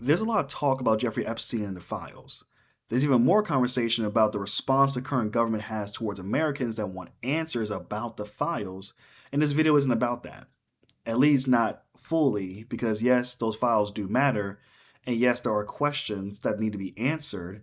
There's a lot of talk about Jeffrey Epstein and the files. There's even more conversation about the response the current government has towards Americans that want answers about the files, and this video isn't about that. At least not fully, because yes, those files do matter, and yes, there are questions that need to be answered,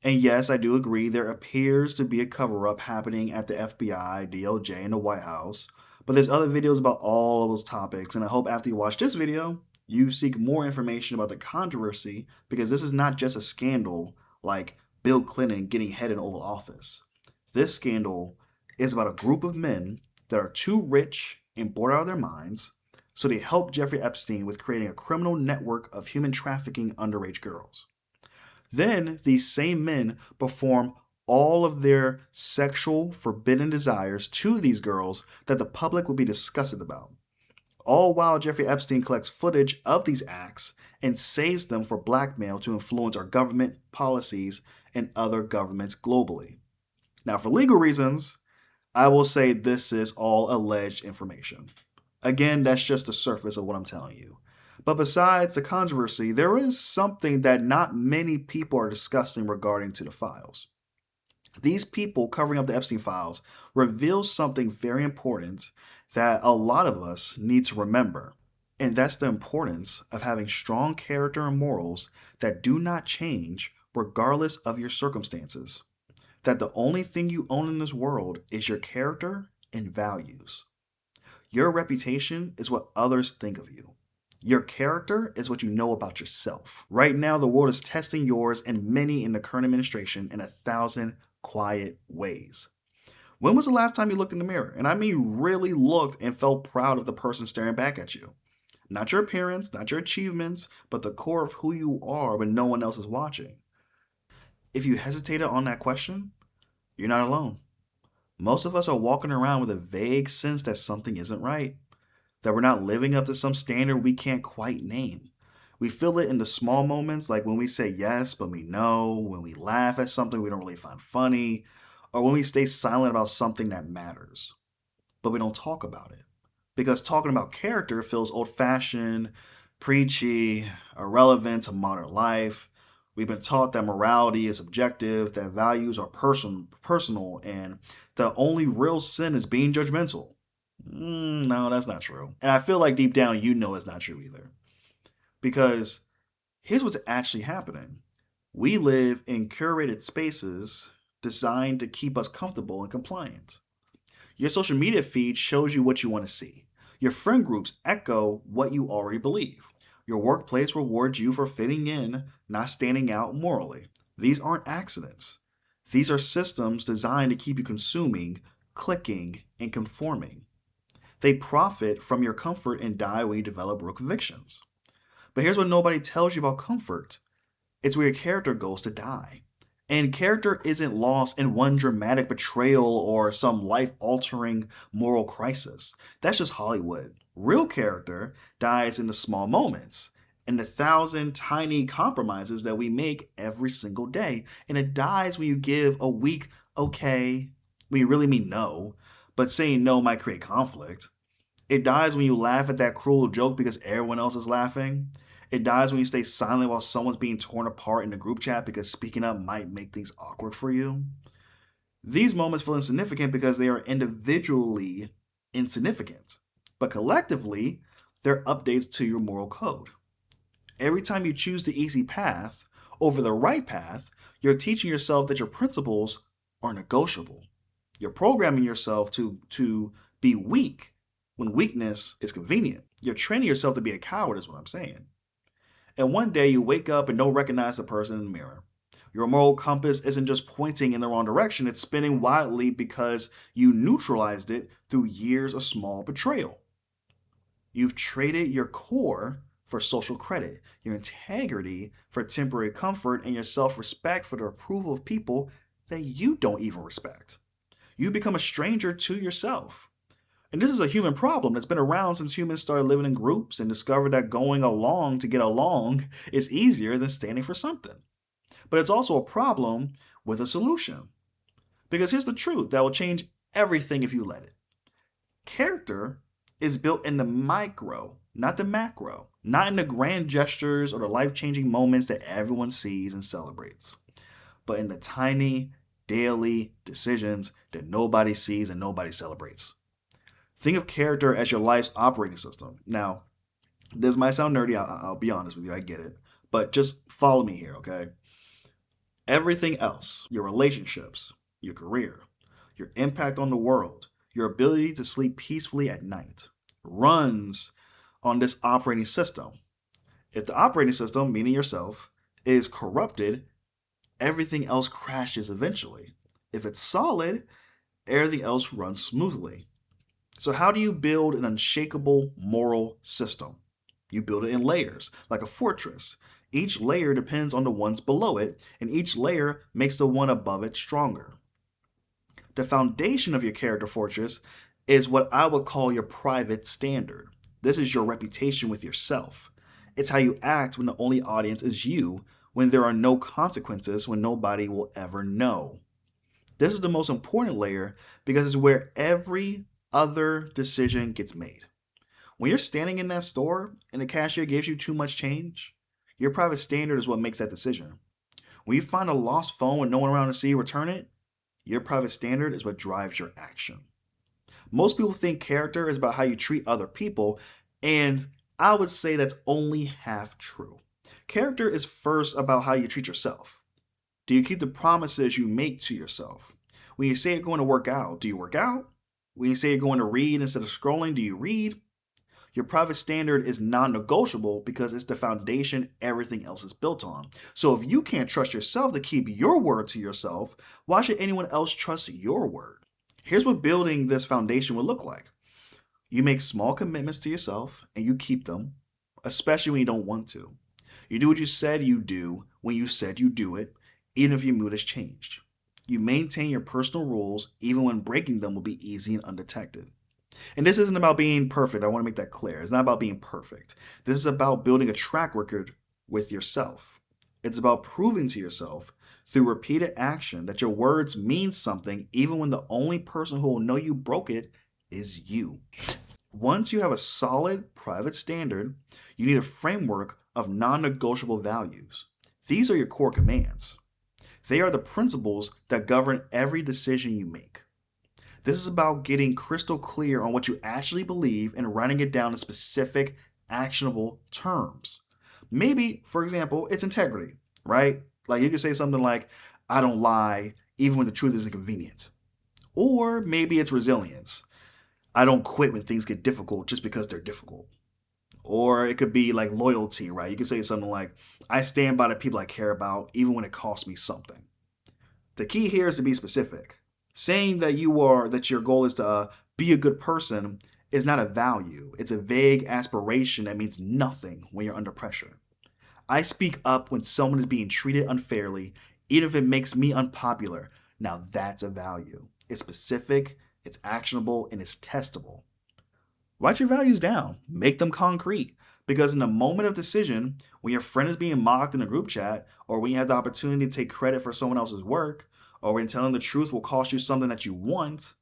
and yes, I do agree there appears to be a cover up happening at the FBI, DOJ, and the White House. But there's other videos about all of those topics, and I hope after you watch this video, you seek more information about the controversy because this is not just a scandal like Bill Clinton getting head in Oval Office. This scandal is about a group of men that are too rich and bored out of their minds, so they helped Jeffrey Epstein with creating a criminal network of human trafficking underage girls. Then these same men perform all of their sexual forbidden desires to these girls that the public will be disgusted about. All while Jeffrey Epstein collects footage of these acts and saves them for blackmail to influence our government policies and other governments globally. Now, for legal reasons, I will say this is all alleged information. Again, that's just the surface of what I'm telling you. But besides the controversy, there is something that not many people are discussing regarding to the files. These people covering up the Epstein files reveal something very important that a lot of us need to remember. And that's the importance of having strong character and morals that do not change regardless of your circumstances. That the only thing you own in this world is your character and values. Your reputation is what others think of you. Your character is what you know about yourself. Right now, the world is testing yours and many in the current administration in 1,000 quiet ways. When was the last time you looked in the mirror? And I mean, really looked and felt proud of the person staring back at you. Not your appearance, not your achievements, but the core of who you are when no one else is watching. If you hesitated on that question, you're not alone. Most of us are walking around with a vague sense that something isn't right, that we're not living up to some standard we can't quite name. We feel it in the small moments, like when we say yes, but we know, when we laugh at something we don't really find funny, or when we stay silent about something that matters, but we don't talk about it. Because talking about character feels old fashioned, preachy, irrelevant to modern life. We've been taught that morality is objective, that values are personal, and the only real sin is being judgmental. No, that's not true. And I feel like deep down you know it's not true either. Because here's what's actually happening: we live in curated spaces designed to keep us comfortable and compliant. Your social media feed shows you what you want to see. Your friend groups echo what you already believe. Your workplace rewards you for fitting in, not standing out morally. These aren't accidents. These are systems designed to keep you consuming, clicking, and conforming. They profit from your comfort and die when you develop real convictions. But here's what nobody tells you about comfort: it's where your character goes to die. And character isn't lost in one dramatic betrayal or some life altering moral crisis. That's just Hollywood. Real character dies in the small moments, in the thousand tiny compromises that we make every single day. And it dies when you give a weak okay when you really mean no, but saying no might create conflict. It dies when you laugh at that cruel joke because everyone else is laughing. It dies when you stay silent while someone's being torn apart in the group chat because speaking up might make things awkward for you. These moments feel insignificant because they are individually insignificant, but collectively, they're updates to your moral code. Every time you choose the easy path over the right path, you're teaching yourself that your principles are negotiable. You're programming yourself to be weak when weakness is convenient. You're training yourself to be a coward, is what I'm saying. And one day you wake up and don't recognize the person in the mirror. Your moral compass isn't just pointing in the wrong direction, it's spinning wildly because you neutralized it through years of small betrayal. You've traded your core for social credit, your integrity for temporary comfort, and your self respect for the approval of people that you don't even respect. You become a stranger to yourself. And this is a human problem that's been around since humans started living in groups and discovered that going along to get along is easier than standing for something. But it's also a problem with a solution. Because here's the truth that will change everything if you let it. Character is built in the micro, not the macro, not in the grand gestures or the life changing moments that everyone sees and celebrates, but in the tiny, daily decisions that nobody sees and nobody celebrates. Think of character as your life's operating system. Now, this might sound nerdy, I'll be honest with you, I get it. But just follow me here, okay? Everything else, your relationships, your career, your impact on the world, your ability to sleep peacefully at night, runs on this operating system. If the operating system, meaning yourself, is corrupted, everything else crashes eventually. If it's solid, everything else runs smoothly. So, how do you build an unshakable moral system? You build it in layers, like a fortress. Each layer depends on the ones below it, and each layer makes the one above it stronger. The foundation of your character fortress is what I would call your private standard. This is your reputation with yourself. It's how you act when the only audience is you, when there are no consequences, when nobody will ever know. This is the most important layer because it's where every other decision gets made. When you're standing in that store and the cashier gives you too much change, your private standard is what makes that decision. When you find a lost phone with no one around to see you return it, your private standard is what drives your action. Most people think character is about how you treat other people, and I would say that's only half true. Character is first about how you treat yourself. Do you keep the promises you make to yourself? When you say you're going to work out, do you work out? When you say you're going to read instead of scrolling, do you read? Your private standard is non negotiable because it's the foundation everything else is built on. So if you can't trust yourself to keep your word to yourself, why should anyone else trust your word? Here's what building this foundation would look like: you make small commitments to yourself and you keep them, especially when you don't want to. You do what you said you do when you said you do it, even if your mood has changed. You maintain your personal rules even when breaking them will be easy and undetected. And this isn't about being perfect. I want to make that clear. It's not about being perfect. This is about building a track record with yourself. It's about proving to yourself through repeated action that your words mean something even when the only person who will know you broke it is you. Once you have a solid private standard, you need a framework of non negotiable values. These are your core commands. They are the principles that govern every decision you make. This is about getting crystal clear on what you actually believe and writing it down in specific, actionable terms. Maybe, for example, it's integrity, right? Like you could say something like, I don't lie, even when the truth is inconvenient. Or maybe it's resilience. I don't quit when things get difficult just because they're difficult. Or it could be like loyalty, right? You could say something like, I stand by the people I care about, even when it costs me something. The key here is to be specific. Saying that your goal is to be a good person is not a value. It's a vague aspiration that means nothing when you're under pressure. I speak up when someone is being treated unfairly, even if it makes me unpopular. Now that's a value. It's specific, it's actionable, and it's testable. Write your values down, make them concrete. Because in the moment of decision, when your friend is being mocked in a group chat, or when you have the opportunity to take credit for someone else's work, or when telling the truth will cost you something that you want,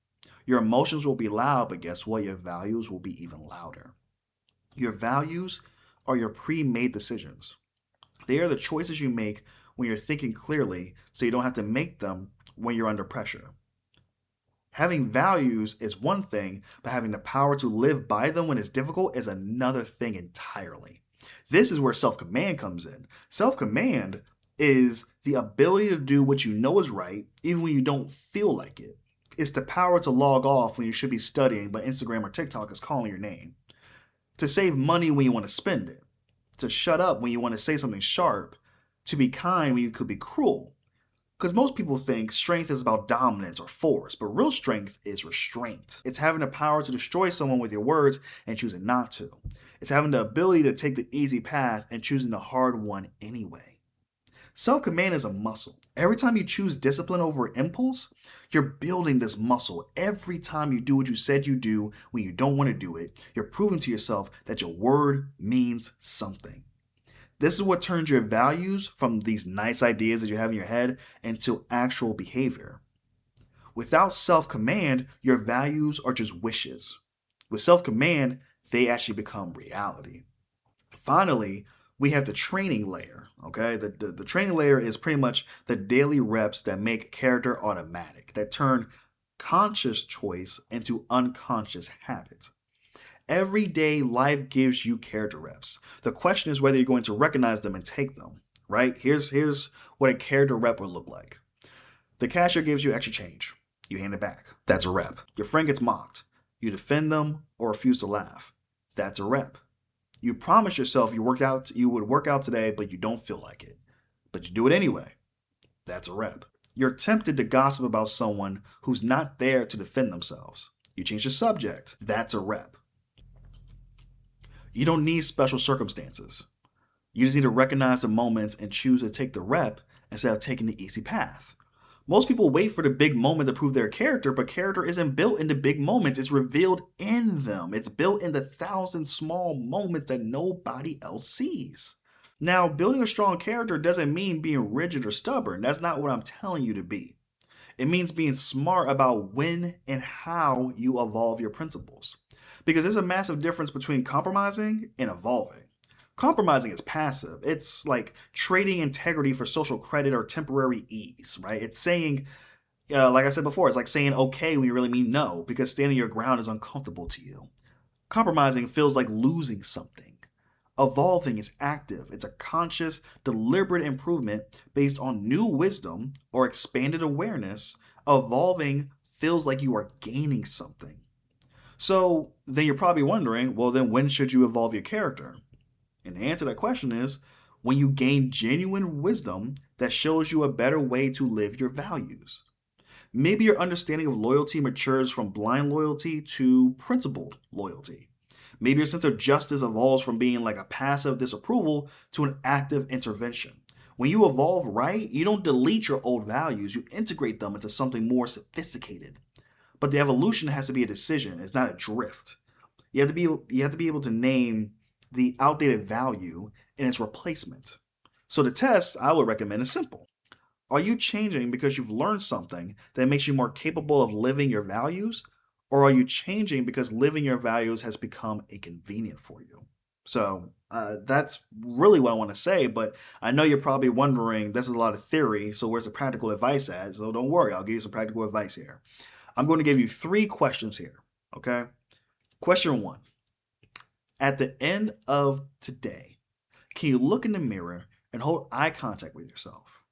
your emotions will be loud, but guess what? Your values will be even louder. Your values are your pre made decisions. They are the choices you make when you're thinking clearly so you don't have to make them when you're under pressure. Having values is one thing, but having the power to live by them when it's difficult is another thing entirely. This is where self command comes in. Self command is the ability to do what you know is right, even when you don't feel like it. It's the power to log off when you should be studying, but Instagram or TikTok is calling your name. To save money when you want to spend it. To shut up when you want to say something sharp. To be kind when you could be cruel. Because most people think strength is about dominance or force, but real strength is restraint. It's having the power to destroy someone with your words and choosing not to. It's having the ability to take the easy path and choosing the hard one anyway. Self command is a muscle. Every time you choose discipline over impulse, you're building this muscle. Every time you do what you said you do when you don't want to do it, you're proving to yourself that your word means something. This is what turns your values from these nice ideas that you have in your head into actual behavior. Without self command, your values are just wishes. With self command, they actually become reality. Finally, we have the training layer. Okay, the training layer is pretty much the daily reps that make character automatic, that turn conscious choice into unconscious habit. Every day, life gives you character reps. The question is whether you're going to recognize them and take them. Right? Here's what a character rep would look like. The cashier gives you extra change. You hand it back. That's a rep. Your friend gets mocked. You defend them or refuse to laugh. That's a rep. You promise yourself you would work out today, but you don't feel like it. But you do it anyway. That's a rep. You're tempted to gossip about someone who's not there to defend themselves. You change the subject. That's a rep. You don't need special circumstances. You just need to recognize the moments and choose to take the rep instead of taking the easy path. Most people wait for the big moment to prove their character, but character isn't built in the big moments. It's revealed in them. It's built in the 1,000 small moments that nobody else sees. Now, building a strong character doesn't mean being rigid or stubborn. That's not what I'm telling you to be. It means being smart about when and how you evolve your principles. Because there's a massive difference between compromising and evolving. Compromising is passive. It's like trading integrity for social credit or temporary ease, right? It's saying, like I said before, it's like saying okay when you really mean no because standing your ground is uncomfortable to you. Compromising feels like losing something. Evolving is active. It's a conscious, deliberate improvement based on new wisdom or expanded awareness. Evolving feels like you are gaining something. So then you're probably wondering, well, then when should you evolve your character? And the answer to that question is when you gain genuine wisdom that shows you a better way to live your values. Maybe your understanding of loyalty matures from blind loyalty to principled loyalty. Maybe your sense of justice evolves from being like a passive disapproval to an active intervention. When you evolve right, you don't delete your old values, you integrate them into something more sophisticated. But the evolution has to be a decision, it's not a drift. You have to be able to name the outdated value and its replacement. So the test I would recommend is simple. Are you changing because you've learned something that makes you more capable of living your values? Or are you changing because living your values has become inconvenient for you? So that's really what I want to say, but I know you're probably wondering this is a lot of theory, so where's the practical advice at? So don't worry, I'll give you some practical advice here. I'm going to give you 3 questions here, okay? Question 1. At the end of today, can you look in the mirror and hold eye contact with yourself?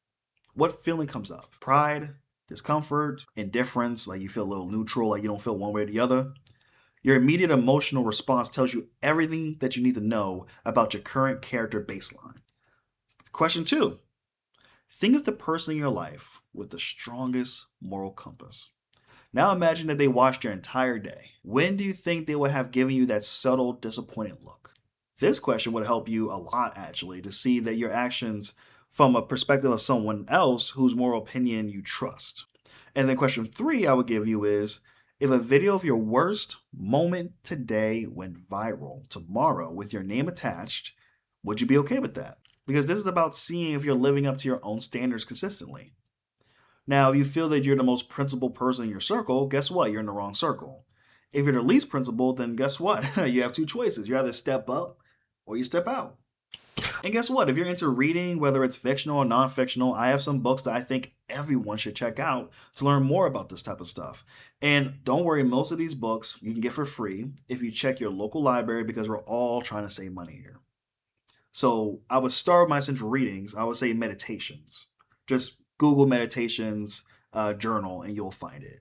What feeling comes up? Pride, discomfort, indifference, like you feel a little neutral, like you don't feel one way or the other? Your immediate emotional response tells you everything that you need to know about your current character baseline. Question 2. Think of the person in your life with the strongest moral compass. Now imagine that they watched your entire day. When do you think they would have given you that subtle, disappointed look? This question would help you a lot, actually, to see that your actions from a perspective of someone else whose moral opinion you trust. And then question 3 I would give you is, if a video of your worst moment today went viral tomorrow with your name attached, would you be okay with that? Because this is about seeing if you're living up to your own standards consistently. Now, if you feel that you're the most principled person in your circle, guess what? You're in the wrong circle. If you're the least principled, then guess what? You have 2 choices. You either step up or you step out. And guess what? If you're into reading, whether it's fictional or non-fictional, I have some books that I think everyone should check out to learn more about this type of stuff. And don't worry, most of these books you can get for free if you check your local library because we're all trying to save money here. So I would start my essential readings, I would say meditations. Just Google meditations journal and you'll find it.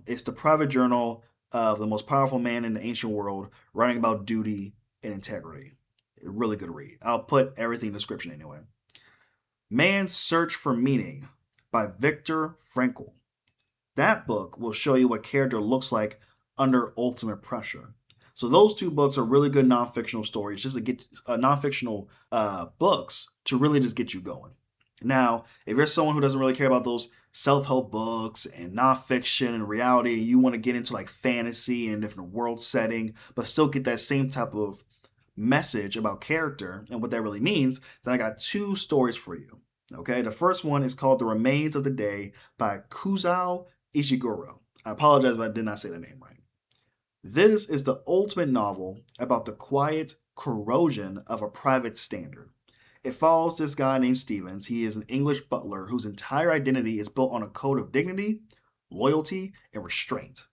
It's the private journal of the most powerful man in the ancient world writing about duty and integrity. A really good read. I'll put everything in the description anyway. Man's Search for Meaning by Viktor Frankl. That book will show you what character looks like under ultimate pressure. So those 2 books are really good non-fictional stories, just to get non-fictional books to really just get you going. Now, if you're someone who doesn't really care about those self-help books and nonfiction and reality, and you want to get into like fantasy and different world setting, but still get that same type of message about character and what that really means, then I got 2 stories for you. Okay, the first one is called The Remains of the Day by Kuzao Ishiguro. I apologize if I did not say the name right. This is the ultimate novel about the quiet corrosion of a private standard. It follows this guy named Stevens. He is an English butler whose entire identity is built on a code of dignity, loyalty, and restraint.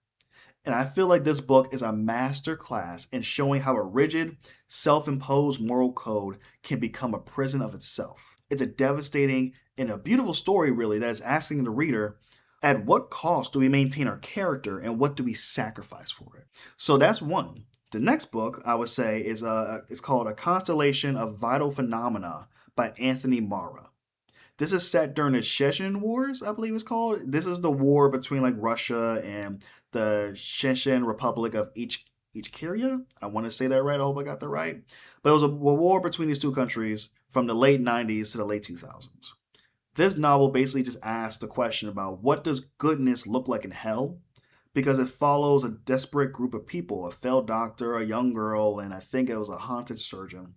And I feel like this book is a master class in showing how a rigid, self imposed moral code can become a prison of itself. It's a devastating and a beautiful story, really, that is asking the reader, at what cost do we maintain our character and what do we sacrifice for it? So that's one. The next book I would say is called A Constellation of Vital Phenomena by Anthony Mara. This is set during the Chechen Wars, I believe it's called. This is the war between like Russia and the Chechen Republic of Ichkeria. I want to say that right. I hope I got that right. But it was a war between these two countries from the late 90s to the late 2000s. This novel basically just asks the question about what does goodness look like in hell? Because it follows a desperate group of people, a failed doctor, a young girl, and I think it was a haunted surgeon.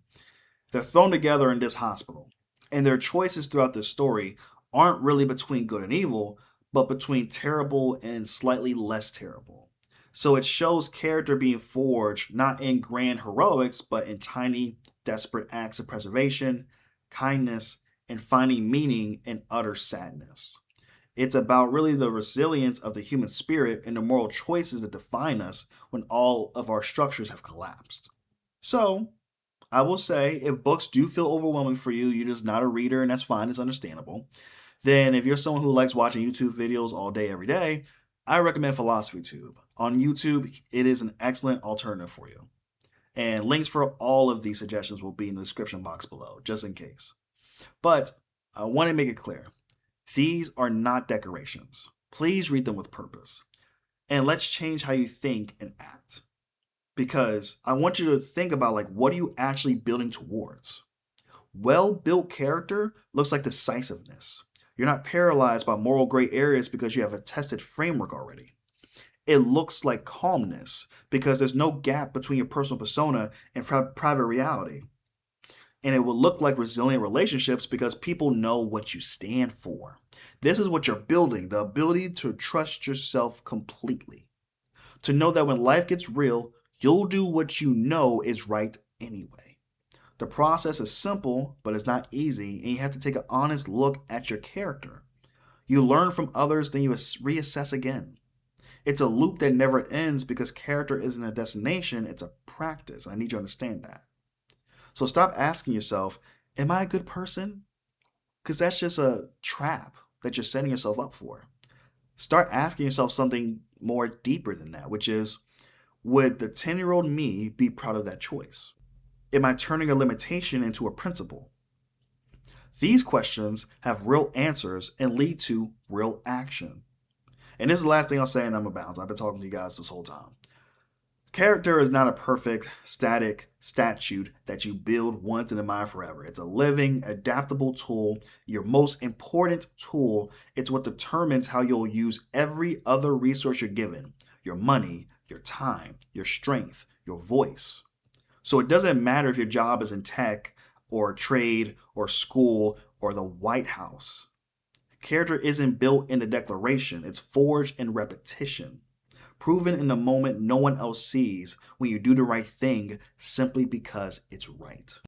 They're thrown together in this hospital. And their choices throughout the story aren't really between good and evil, but between terrible and slightly less terrible. So it shows character being forged not in grand heroics, but in tiny, desperate acts of preservation, kindness, and finding meaning in utter sadness. It's about really the resilience of the human spirit and the moral choices that define us when all of our structures have collapsed. So, I will say, if books do feel overwhelming for you, you're just not a reader, and that's fine, it's understandable. Then, if you're someone who likes watching YouTube videos all day, every day, I recommend PhilosophyTube. On YouTube, it is an excellent alternative for you. And links for all of these suggestions will be in the description box below, just in case. But I want to make it clear these are not decorations. Please read them with purpose. And let's change how you think and act. Because I want you to think about like what are you actually building towards? Well-built character looks like decisiveness. You're not paralyzed by moral gray areas because you have a tested framework already. It looks like calmness because there's no gap between your personal persona and private reality. And it will look like resilient relationships because people know what you stand for. This is what you're building, the ability to trust yourself completely. To know that when life gets real, you'll do what you know is right anyway. The process is simple, but it's not easy, and you have to take an honest look at your character. You learn from others, then you reassess again. It's a loop that never ends because character isn't a destination, it's a practice. I need you to understand that. So stop asking yourself, am I a good person? Because that's just a trap that you're setting yourself up for. Start asking yourself something more deeper than that, which is, would the 10-year-old me be proud of that choice? Am I turning a limitation into a principle? These questions have real answers and lead to real action. And this is the last thing I'll say, and I'm about bounce. I've been talking to you guys this whole time. Character is not a perfect, static statute that you build once and admire forever. It's a living, adaptable tool, your most important tool. It's what determines how you'll use every other resource you're given: your money, your time, your strength, your voice. So it doesn't matter if your job is in tech or trade or school or the White House. Character isn't built in the declaration, it's forged in repetition. Proven in the moment no one else sees when you do the right thing simply because it's right.